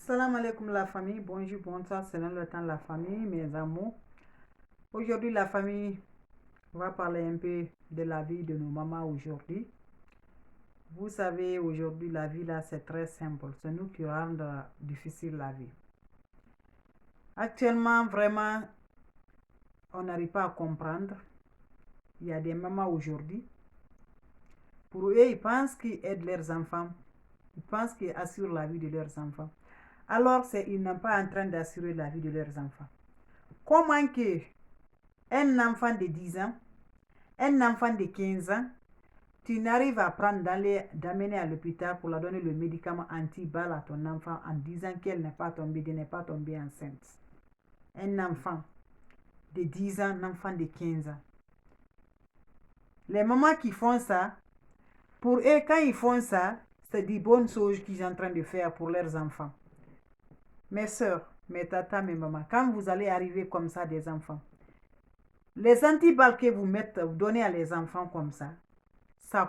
Salam alaikum la famille, bonjour, bonsoir, selon le temps de la famille, mes amours. Aujourd'hui la famille va parler un peu de la vie de nos mamans aujourd'hui. Vous savez, aujourd'hui la vie là c'est très simple, c'est nous qui rendons difficile la vie. Actuellement vraiment, on n'arrive pas à comprendre. Il y a des mamans aujourd'hui, pour eux ils pensent qu'ils aident leurs enfants, ils pensent qu'ils assurent la vie de leurs enfants. Alors, ils n'ont pas en train d'assurer la vie de leurs enfants. Comment que un enfant de 10 ans, un enfant de 15 ans, tu n'arrives à prendre d'amener à l'hôpital pour leur donner le médicament anti-balle à ton enfant en disant qu'elle n'est pas tombée enceinte. Un enfant de 10 ans, un enfant de 15 ans. Les mamans qui font ça, pour eux, quand ils font ça, c'est des bonnes choses qu'ils sont en train de faire pour leurs enfants. Mes soeurs, mes tatas, mes mamans, quand vous allez arriver comme ça des enfants, les antiballes que vous donnez à les enfants comme ça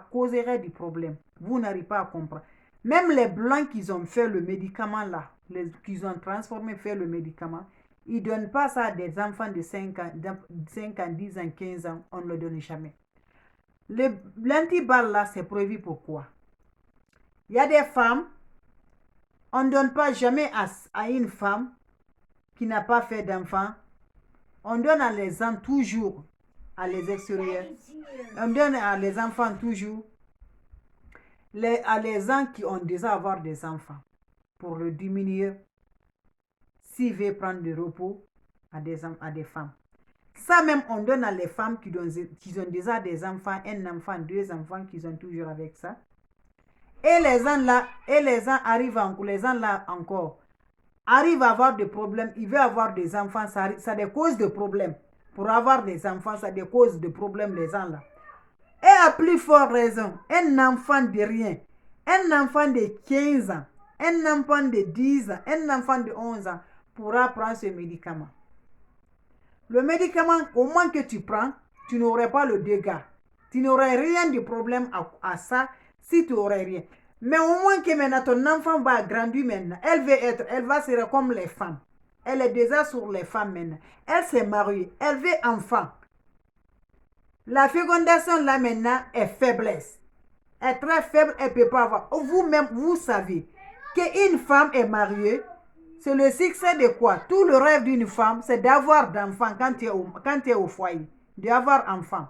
causerait du problème. Vous n'arrivez pas à comprendre. Même les blancs qui ont fait le médicament là, qu'ils ont transformé, fait le médicament, ils ne donnent pas ça à des enfants de 5 ans, 10 ans, 15 ans, on ne le donne jamais. L'antiballe là, c'est prévu pourquoi? Il y a des femmes, on ne donne pas jamais à une femme qui n'a pas fait d'enfant. On donne à les enfants toujours à les extérieurs. On donne à les enfants toujours à les gens qui ont déjà avoir des enfants pour le diminuer s'ils veulent prendre du repos à des femmes. Ça même, on donne à les femmes qui ont déjà des enfants, un enfant, 2 enfants, qui sont toujours avec ça. Et les gens arrivent à avoir des problèmes, ils veulent avoir des enfants, ça des causes de problèmes. Pour avoir des enfants, ça des causes de problèmes, les gens là. Et à plus forte raison, un enfant de rien, un enfant de 15 ans, un enfant de 10 ans, un enfant de 11 ans pourra prendre ce médicament. Le médicament, au moins que tu prends, tu n'aurais pas le dégât. Tu n'aurais rien de problème à ça si tu n'aurais rien. Mais au moins que maintenant ton enfant va grandir maintenant, elle va se comme les femmes. Elle est déjà sur les femmes maintenant. Elle s'est mariée, elle veut enfant. La fécondation là maintenant est faiblesse. Elle est très faible, elle ne peut pas avoir. Vous-même, vous savez qu'une femme est mariée, c'est le succès de quoi? Tout le rêve d'une femme, c'est d'avoir d'enfants quand tu es au foyer, d'avoir enfant.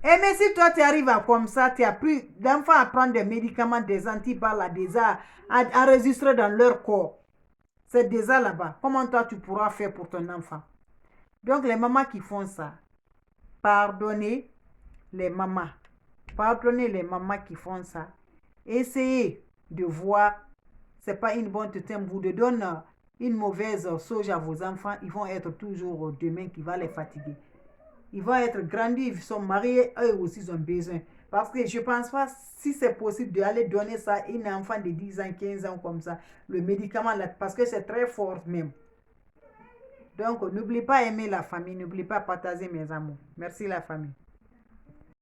Et mais si toi tu arrives à comme ça, tu as plus d'enfants à prendre des médicaments, des antiballes, déjà à enregistrer dans leur corps. C'est déjà là-bas. Comment toi tu pourras faire pour ton enfant? Donc les mamans qui font ça, pardonnez les mamans. Pardonnez les mamans qui font ça. Essayez de voir. C'est pas une bonne thème. Vous de donner une mauvaise sauge à vos enfants. Ils vont être toujours demain qui va les fatiguer. Ils vont être grandis, ils sont mariés, eux aussi ils ont besoin. Parce que je ne pense pas si c'est possible d'aller donner ça à un enfant de 10 ans, 15 ans comme ça, le médicament là, parce que c'est très fort même. Donc, n'oubliez pas aimer la famille, n'oubliez pas partager mes amours. Merci la famille.